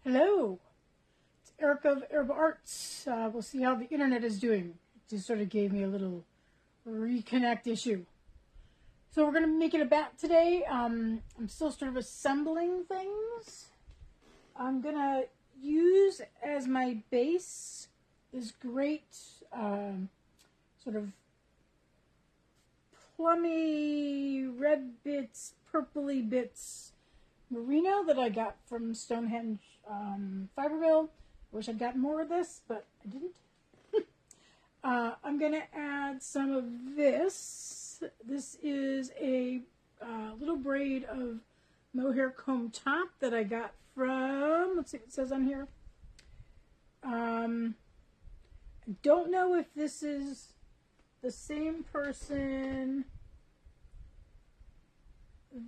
Hello, it's Erica of Herb Arts. We'll see how the internet is doing. It just sort of gave me a little reconnect issue. So we're going to make it a bat today. I'm still sort of assembling things. I'm going to use as my base this great sort of plummy red bits, purpley bits merino that I got from Stonehenge Fiber Mill. Wish I'd gotten more of this, but I didn't. I'm going to add some of this. This is a little braid of mohair comb top that I got from, let's see what it says on here. I don't know if this is the same person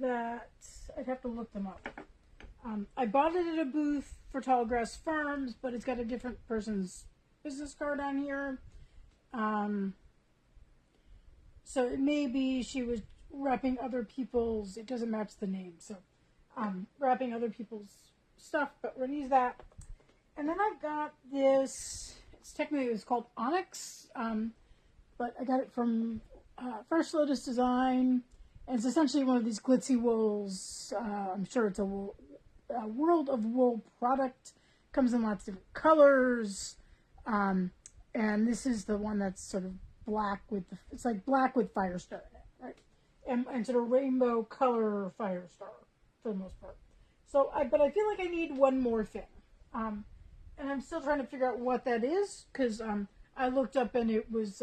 that, I'd have to look them up. I bought it at a booth for Tallgrass Farms, but it's got a different person's business card on here. So it may be she was wrapping other people's, it doesn't match the name, so wrapping other people's stuff, but we're going to use that. And then I've got this, it's called Onyx, but I got it from First Lotus Design, and it's essentially one of these glitzy wools. I'm sure it's a World of Wool product. Comes in lots of different colors, and this is the one that's sort of black with it's like black with Firestar in it, right? And sort of rainbow color Firestar for the most part. So, but I feel like I need one more thing, and I'm still trying to figure out what that is because I looked up and it was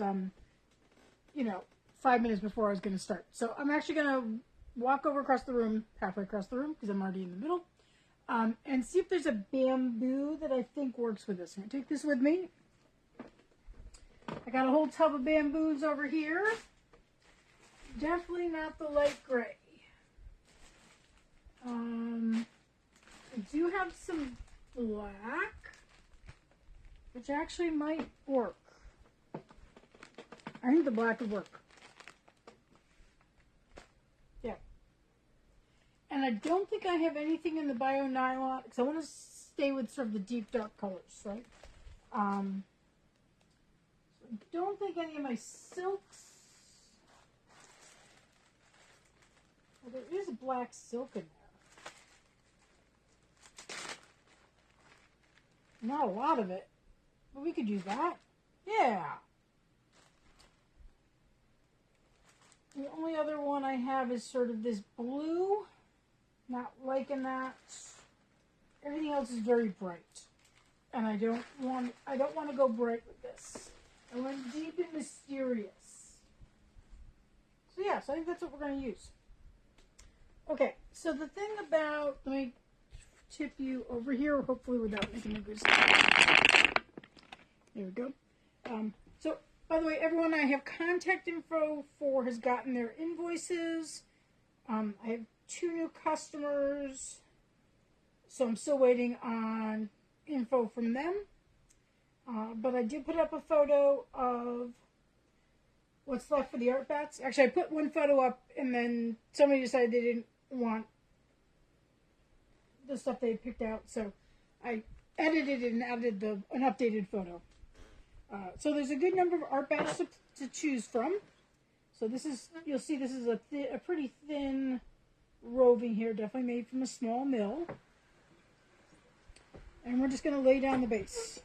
5 minutes before I was going to start. So I'm actually going to walk over across the room, halfway across the room, because I'm already in the middle, and see if there's a bamboo that I think works with this. I'm going to take this with me. I got a whole tub of bamboos over here. Definitely not the light gray. I do have some black, which actually might work. I think the black would work. Yeah. And I don't think I have anything in the bio nylon because I want to stay with sort of the deep dark colors, right? So I don't think any of my silks. Well, there is a black silk in there. Not a lot of it, but we could use that. Yeah. The only other one I have is sort of this blue. Not liking that. Everything else is very bright. And I don't want to go bright with this. I want deep and mysterious. So yeah, so I think that's what we're going to use. Okay, so the thing about, let me tip you over here, hopefully without making a good sound. There we go. So, by the way, everyone I have contact info for has gotten their invoices. I have 2 new customers, so I'm still waiting on info from them. But I did put up a photo of what's left for the art bats. Actually, I put one photo up, and then somebody decided they didn't want the stuff they had picked out, so I edited and added an updated photo. So there's a good number of art bats to choose from. So this is, you'll see this is a pretty thin roving here, definitely made from a small mill. And we're just going to lay down the base.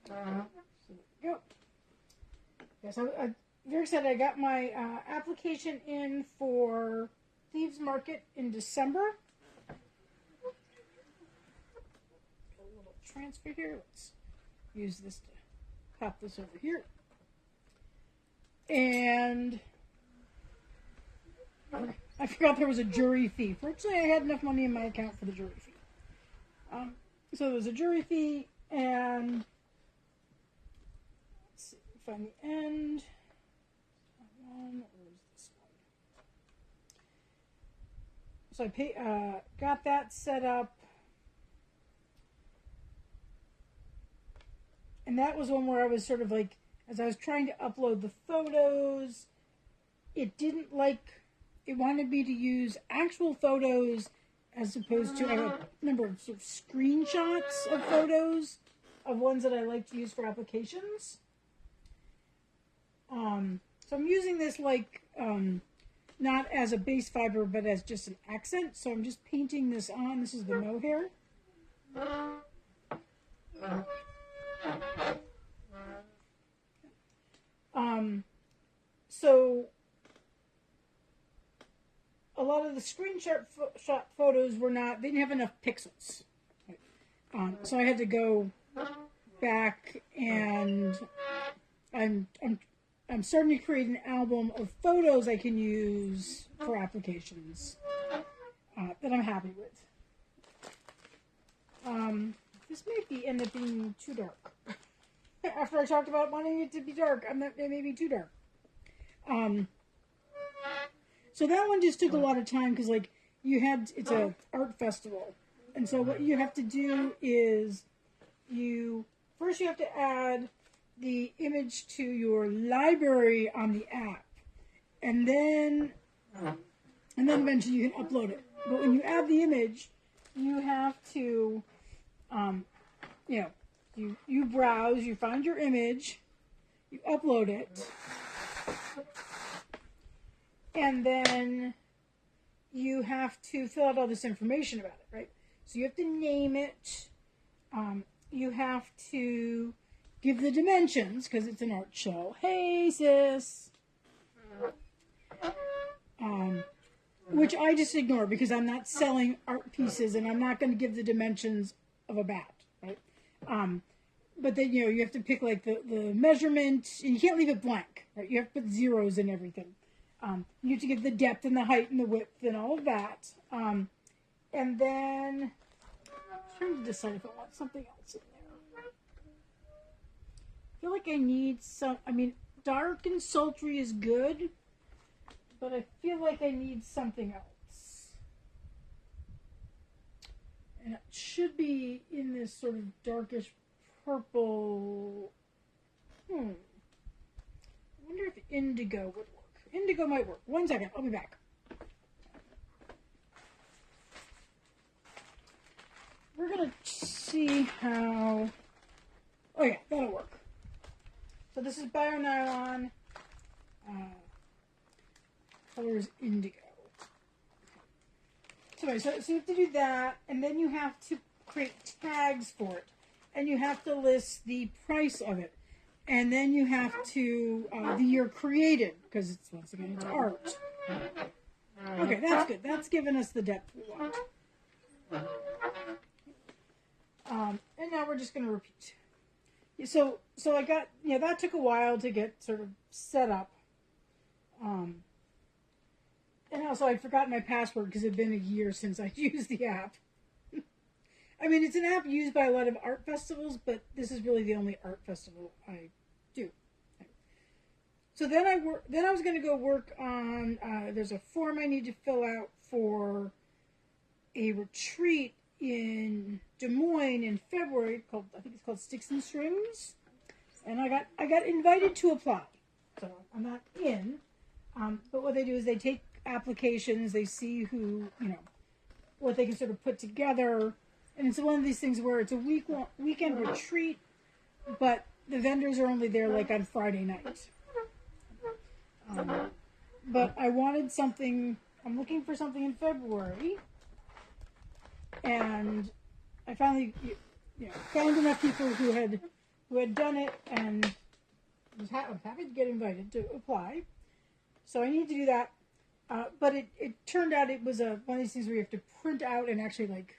So there we go. Yes, I'm very excited. I got my application in for Thieves Market in December. Got a little transfer here. Let's use this to pop this over here. And I forgot there was a jury fee. Fortunately, I had enough money in my account for the jury fee. So there's a jury fee, and let's see, find the end. Where's this one? So I got that set up. And that was one where I was sort of like, as I was trying to upload the photos, it didn't like, it wanted me to use actual photos as opposed to, I have a number of sort of screenshots of photos of ones that I like to use for applications. So I'm using this like, not as a base fiber, but as just an accent. So I'm just painting this on. This is the mohair. So a lot of the screenshot photos were not, they didn't have enough pixels. So I had to go back, and I'm starting to create an album of photos I can use for applications that I'm happy with. This may end up being too dark. After I talked about wanting it to be dark, it may be too dark. So that one just took a lot of time because, like, it's a art festival, and so what you have to do is first you have to add the image to your library on the app, and then eventually you can upload it. But when you add the image, you have to, you browse, you find your image, you upload it, and then you have to fill out all this information about it, right? So you have to name it. You have to give the dimensions because it's an art show. Hey, sis. Which I just ignore because I'm not selling art pieces and I'm not going to give the dimensions of a bat, right? But then, you have to pick like the measurement, and you can't leave it blank, right? You have to put zeros in everything. You have to give the depth and the height and the width and all of that. And then I'm trying to decide if I want something else in there. I feel like I need dark and sultry is good, but I feel like I need something else. And it should be in this sort of darkish purple. I wonder if indigo would work. Indigo might work. 1 second, I'll be back. We're going to see how... Oh yeah, that'll work. So this is BioNylon. Color is indigo. So you have to do that, and then you have to create tags for it. And you have to list the price of it. And then you have to, the year created, because it's, once again, it's art. Okay, that's good. That's given us the depth we want. And now we're just going to repeat. So I got, that took a while to get sort of set up. And also I'd forgotten my password because it had been a year since I used the app. I mean, it's an app used by a lot of art festivals, but this is really the only art festival I do. So then I was going to go work on, there's a form I need to fill out for a retreat in Des Moines in February I think it's called Sticks and Strings. And I got invited to apply. So I'm not in. But what they do is they take applications, they see who, what they can sort of put together. And it's one of these things where it's a weekend retreat, but the vendors are only there like on Friday night. But I wanted something, I'm looking for something in February, and I finally found enough people who had done it, and was happy to get invited to apply. So I need to do that. But it turned out it was one of these things where you have to print out and actually like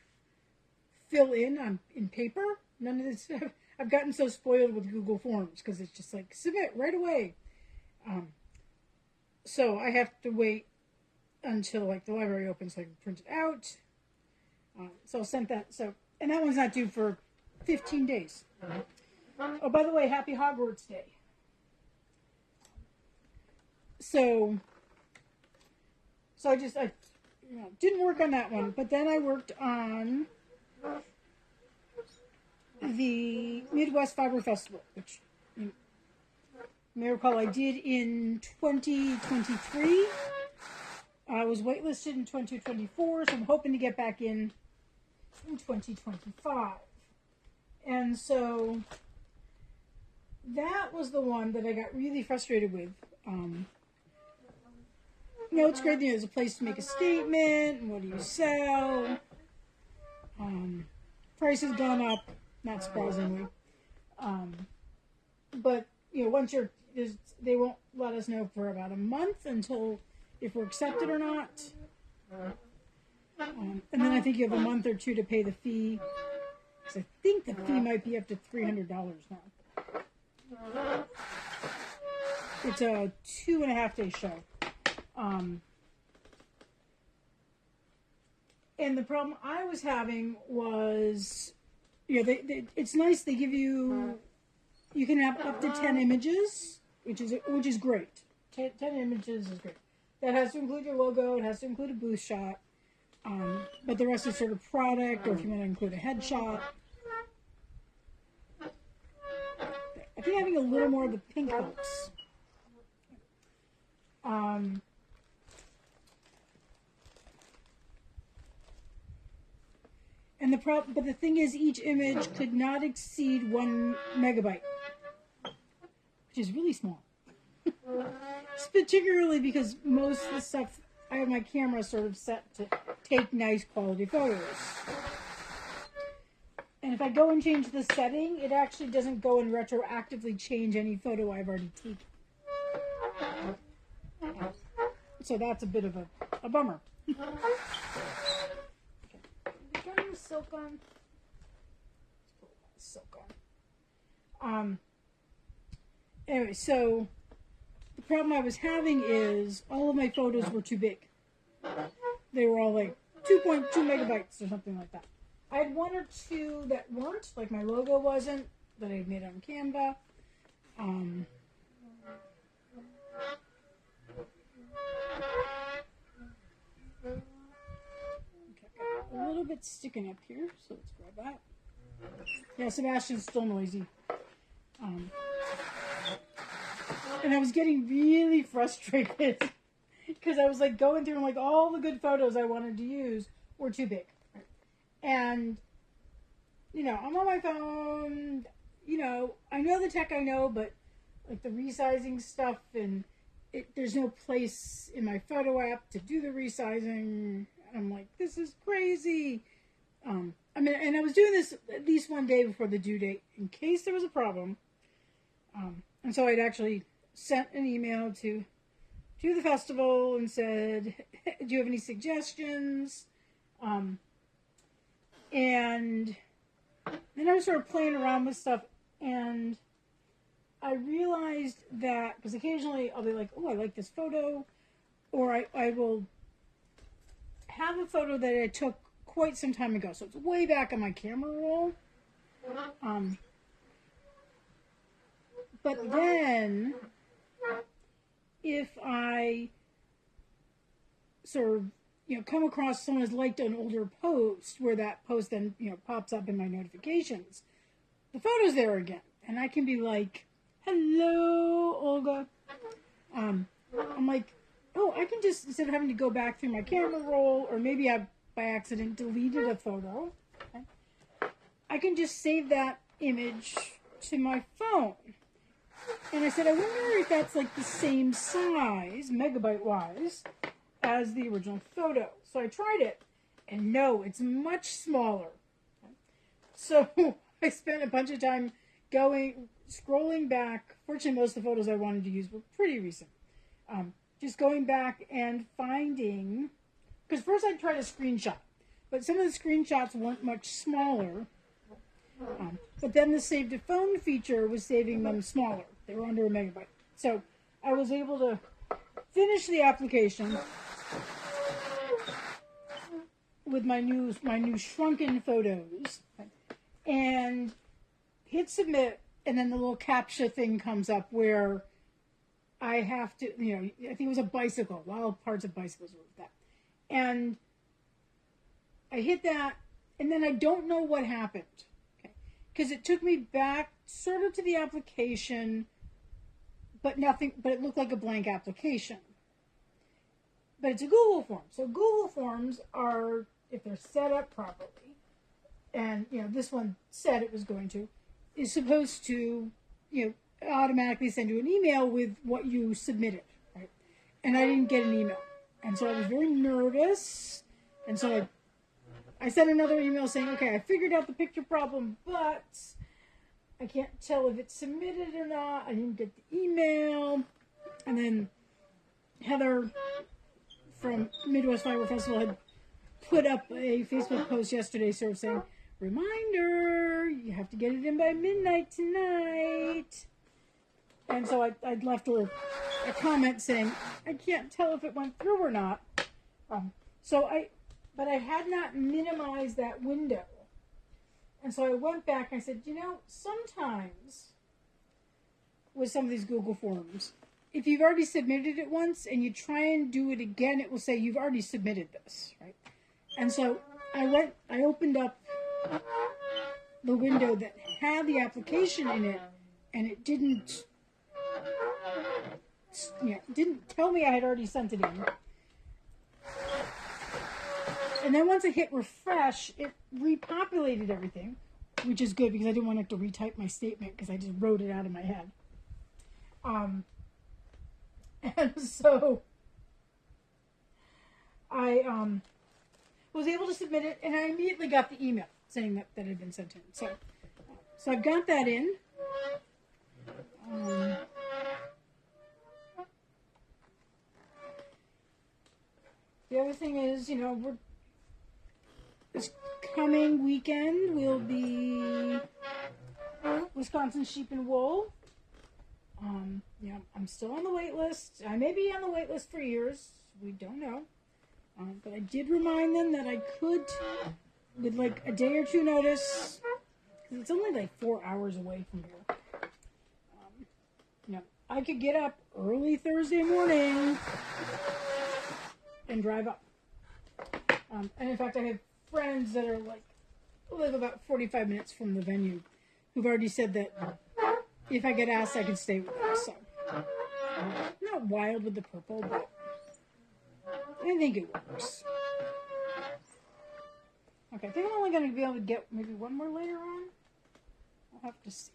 fill in paper. None of this stuff. I've gotten so spoiled with Google Forms because it's just like submit right away. So I have to wait until like the library opens so I can print it out. So I sent that. And that one's not due for 15 days. Oh, by the way, happy Hogwarts Day. So I didn't work on that one, but then I worked on the Midwest Fiber Festival, which you may recall I did in 2023. I was waitlisted in 2024, so I'm hoping to get back in 2025. And so that was the one that I got really frustrated with. It's great. There's a place to make a statement. And what do you sell? Price has gone up, not surprisingly. But once they won't let us know for about a month until if we're accepted or not. And then I think you have a month or two to pay the fee. Because I think the fee might be up to $300 now. It's a 2.5-day show. And the problem I was having was, it's nice. They give you can have up to 10 images, which is great. 10 images is great. That has to include your logo. It has to include a booth shot. But the rest is sort of product, or if you want to include a headshot. I think having a little more of the pink helps. But the thing is, each image could not exceed 1 megabyte, which is really small. Particularly because most of the stuff, I have my camera sort of set to take nice quality photos. And if I go and change the setting, it actually doesn't go and retroactively change any photo I've already taken. So that's a bit of a bummer. Okay. Got any silk on? Let's put silk on. Anyway, so the problem I was having is all of my photos were too big. They were all like 2.2 megabytes or something like that. I had one or two that weren't, like my logo wasn't, that I had made on Canva. Okay, a little bit sticking up here, so let's grab that. Yeah, Sebastian's still noisy. And I was getting really frustrated because I was like going through and like all the good photos I wanted to use were too big. And, I'm on my phone, I know the tech I know, but like the resizing stuff and there's no place in my photo app to do the resizing. I'm like, this is crazy. And I was doing this at least one day before the due date in case there was a problem. And so I'd actually sent an email to the festival and said, do you have any suggestions? And then I was sort of playing around with stuff, and I realized that, because occasionally I'll be like, oh, I like this photo, or I will have a photo that I took quite some time ago, so it's way back on my camera roll. But then, if I sort of come across someone has liked an older post where that post then, pops up in my notifications, the photo's there again. And I can be like, hello, Olga. I'm like, oh, I can just, instead of having to go back through my camera roll, or maybe I by accident deleted a photo, okay, I can just save that image to my phone. And I said, I wonder if that's like the same size, megabyte-wise, as the original photo. So I tried it, and no, it's much smaller. So I spent a bunch of time scrolling back. Fortunately, most of the photos I wanted to use were pretty recent. Just going back and finding, because first I tried a screenshot, but some of the screenshots weren't much smaller. But then the save to phone feature was saving them smaller. They were under a megabyte. So I was able to finish the application with my new shrunken photos and hit submit, and then the little CAPTCHA thing comes up where I have to, I think it was a bicycle. Wild parts of bicycles were that. And I hit that, and then I don't know what happened. Okay. because it took me back sort of to the application, but it looked like a blank application. But it's a Google form. So Google forms are, if they're set up properly, and this one said it was going to, is supposed to automatically send you an email with what you submitted, right? And I didn't get an email, and so I was very nervous, and so I sent another email saying, okay, I figured out the picture problem, but I can't tell if it's submitted or not. I didn't get the email. And then Heather from Midwest Fiber Festival had put up a Facebook post yesterday sort of saying, reminder, you have to get it in by midnight tonight. And so I'd left her a comment saying, I can't tell if it went through or not. But I had not minimized that window. And so I went back and I said, sometimes with some of these Google Forms, if you've already submitted it once and you try and do it again, it will say you've already submitted this, right? And so I opened up the window that had the application in it, and it didn't tell me I had already sent it in. And then once I hit refresh, it repopulated everything, which is good because I didn't want to have to retype my statement because I just wrote it out of my head. And so I was able to submit it, and I immediately got the email saying that it had been sent in. So I've got that in. The other thing is, this coming weekend will be Wisconsin Sheep and Wool. I'm still on the wait list. I may be on the wait list for years. We don't know. But I did remind them that I could, with like a day or two notice, because it's only like 4 hours away from here. I could get up early Thursday morning and drive up. And in fact, I have friends that are live about 45 minutes from the venue who've already said that if I get asked, I can stay with them. So, I'm not wild with the purple, but I think it works. Okay, I think I'm only going to be able to get maybe one more layer on. I'll have to see.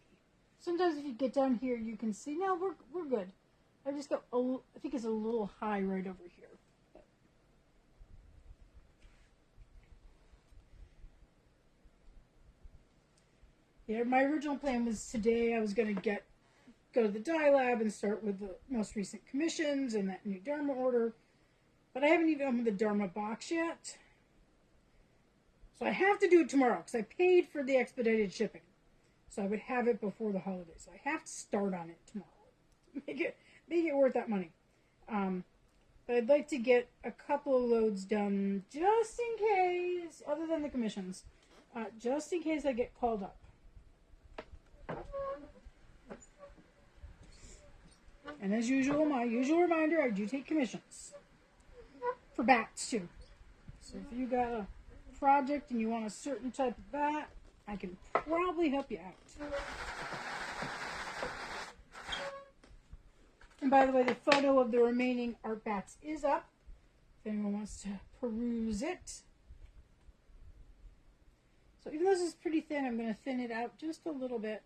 Sometimes if you get down here, you can see. No, we're good. I just got I think it's a little high right over here. Yeah, my original plan was today I was going to go to the dye lab and start with the most recent commissions and that new Dharma order. But I haven't even opened the Dharma box yet. So I have to do it tomorrow because I paid for the expedited shipping. So I would have it before the holidays. So I have to start on it tomorrow. Make it worth that money. But I'd like to get a couple of loads done just in case, other than the commissions, just in case I get called up. And as usual, my usual reminder, I do take commissions. For bats, too. So if you got a project and you want a certain type of bat, I can probably help you out. And by the way, the photo of the remaining art bats is up. If anyone wants to peruse it. So even though this is pretty thin, I'm going to thin it out just a little bit.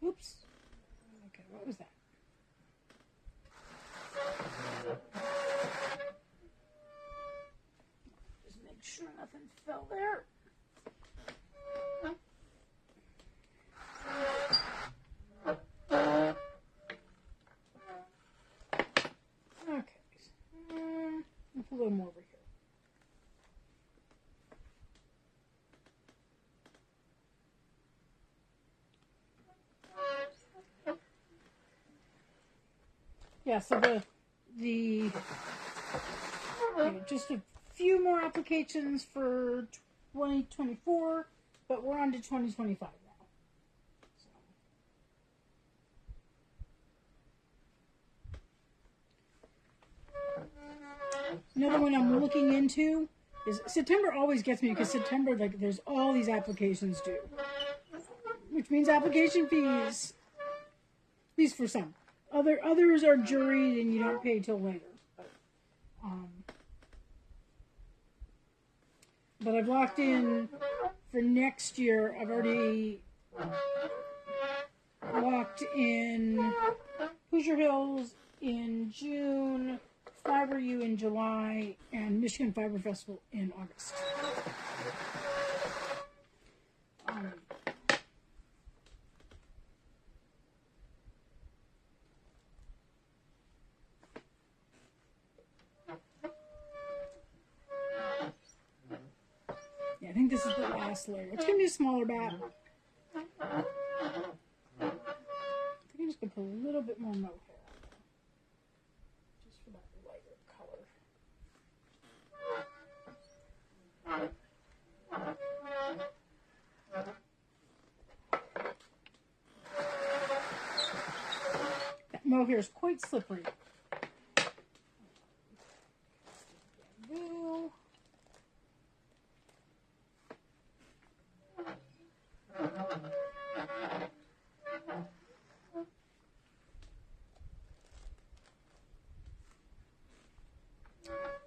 Oops. Okay, what was that? Just make sure nothing fell there. Okay. I'll put a little more over here. Yeah, so the just a few more applications for 2024, but we're on to 2025 now. Another one I'm looking into is September always gets me because September, like, there's all these applications due, which means application fees. At least for some. Others are juried and you don't pay till later. But I've locked in for next year. I've already locked in Hoosier Hills in June, Fiber U in July, and Michigan Fiber Festival in August. Yeah, I think this is the last layer. It's going to be a smaller bat. I think I'm just going to put a little bit more mohair on there, just for that lighter color. That mohair is quite slippery. Bamboo.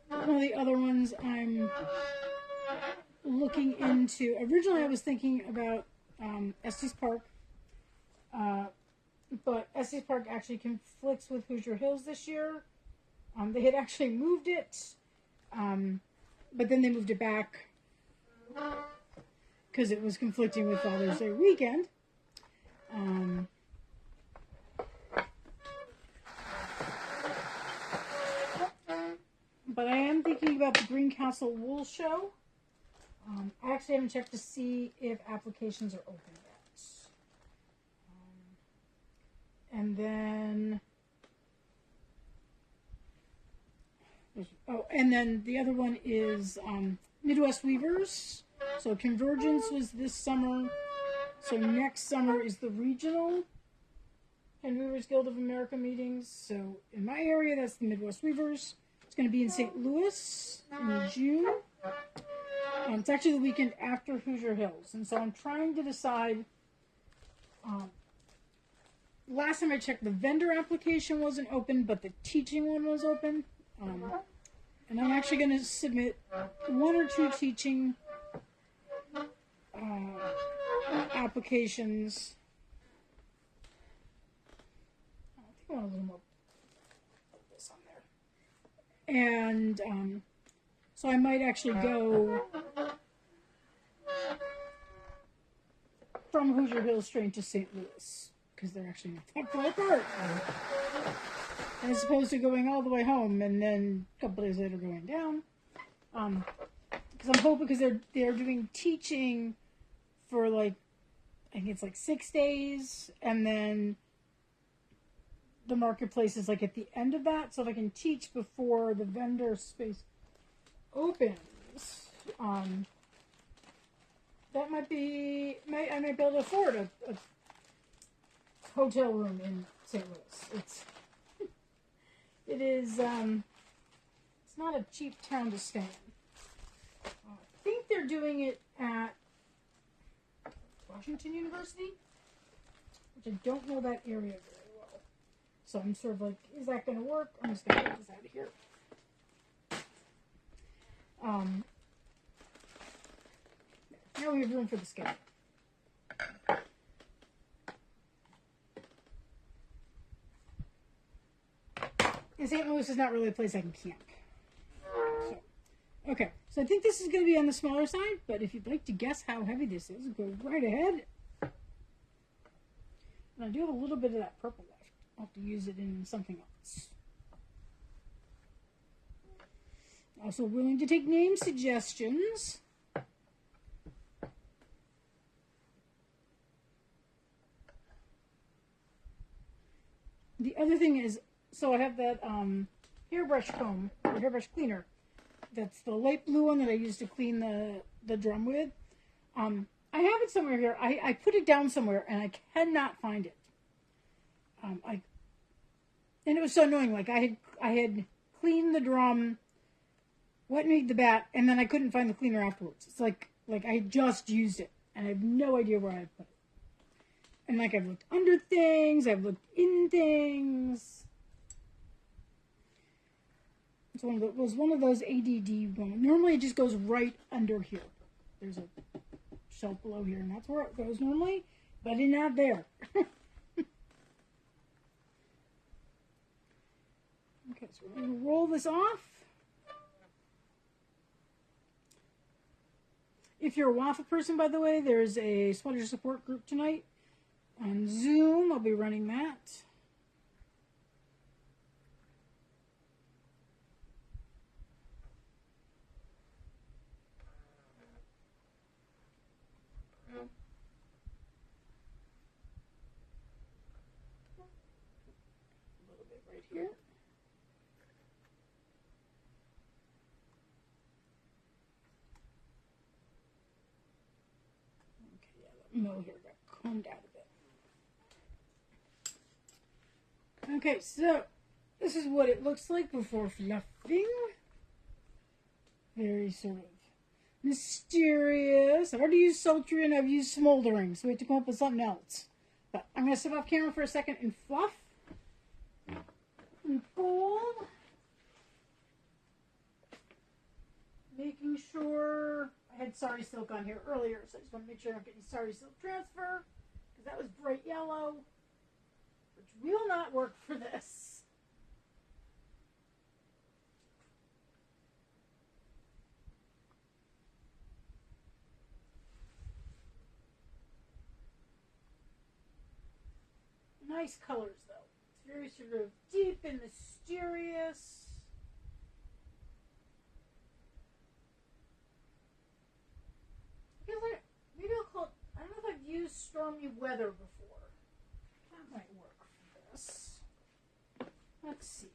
One of the other ones I'm looking into, originally I was thinking about Estes Park, but Estes Park actually conflicts with Hoosier Hills this year. They had actually moved it, but then they moved it back because it was conflicting with Father's Day weekend. But I am thinking about the Greencastle Wool Show. I actually haven't checked to see if applications are open yet. And then, and then the other one is Midwest Weavers. So Convergence was this summer. So next summer is the regional and Weavers Guild of America meetings. So in my area, that's the Midwest Weavers. It's going to be in St. Louis in June. It's actually the weekend after Hoosier Hills. And so I'm trying to decide. Last time I checked, the vendor application wasn't open, but the teaching one was open. And I'm actually going to submit 1 or 2 teaching applications. I think I want a little more of this on there. And so I might actually go from Hoosier Hills straight to St. Louis, because they're actually not that far apart. As opposed to going all the way home and then a couple days later going down. Because I'm hoping, because they're doing teaching for like, I think it's like 6 days, and then the marketplace is like at the end of that. So if I can teach before the vendor space opens, that might be, I might be able to afford a hotel room in St. Louis. It is, it's not a cheap town to stay in. I think they're doing it at Washington University, which I don't know that area very well. So I'm sort of like, is that going to work? I'm just going to get this out of here. Now we have room for the scale. And St. Louis is not really a place I can camp. So, okay, so I think this is going to be on the smaller side, but if you'd like to guess how heavy this is, go right ahead. And I do have a little bit of that purple left. I'll have to use it in something else. Also willing to take name suggestions. The other thing is, so I have that hairbrush comb, or hairbrush cleaner. That's the light blue one that I use to clean the drum with. I have it somewhere here. I put it down somewhere, and I cannot find it. And it was so annoying. Like I had cleaned the drum what made the bat, and then I couldn't find the cleaner afterwards. It's like I just used it, and I have no idea where I put it. And like I've looked under things, I've looked in things. It's one of those ADD ones. Normally it just goes right under here. There's a shelf below here, and that's where it goes normally, but it's not there. Okay, so we're going to roll this off. If you're a waffle person, by the way, there's a sweater support group tonight on Zoom. I'll be running that. A little bit right here. Okay, yeah, that middle here got combed out a bit. Okay, so this is what it looks like before fluffing. Very sort of mysterious. I've already used sultry and I've used smoldering, so we have to come up with something else. But I'm going to step off camera for a second and fluff and fold. Making sure I had Sari Silk on here earlier, so I just want to make sure I don't get any Sari Silk transfer, because that was bright yellow, which will not work for this. Nice colors, though. It's very sort of deep and mysterious. Maybe I'll call it, I don't know if I've used Stormy Weather before. That might work for this. Let's see.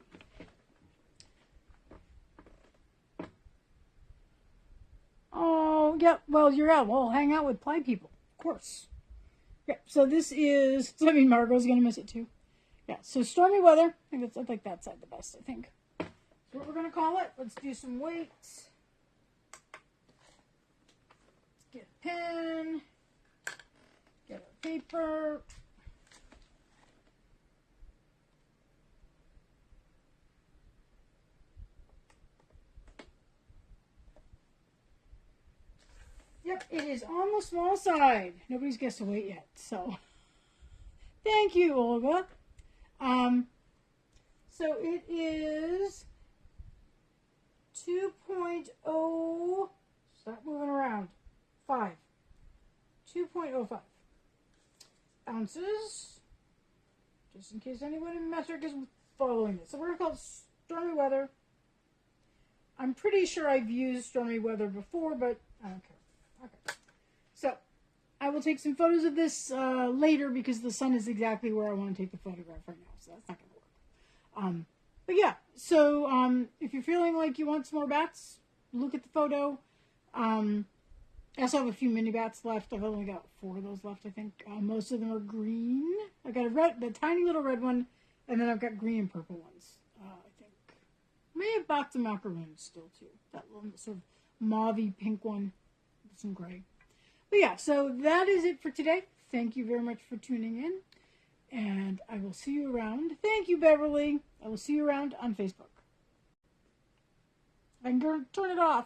Oh, yeah, well, you're out. Well, hang out with Ply People, of course. Yeah, so this is, so I mean, Margot's going to miss it too. Yeah, so Stormy Weather. I like that side the best, I think. So what we're going to call it, let's do some weights. Get a pen. Get our paper. Yep, it is on the small side. Nobody's guessed the weight yet, so thank you, Olga. So it is 2.0, stop moving around, 2.05 ounces, just in case anyone in metric is following this. So we're going to call it Stormy Weather. I'm pretty sure I've used Stormy Weather before, but I don't care. Okay. So I will take some photos of this later, because the sun is exactly where I want to take the photograph right now, so that's not going to work. But yeah, so if you're feeling like you want some more bats, look at the photo. I also have a few mini bats left. I've only got 4 of those left, I think. Most of them are green. I've got the tiny little red one, and then I've got green and purple ones, I think. I may have bought some macaroons still, too. That little sort of mauve-y pink one with some gray. But yeah, so that is it for today. Thank you very much for tuning in. And I will see you around. Thank you, Beverly. I will see you around on Facebook. I can turn it off.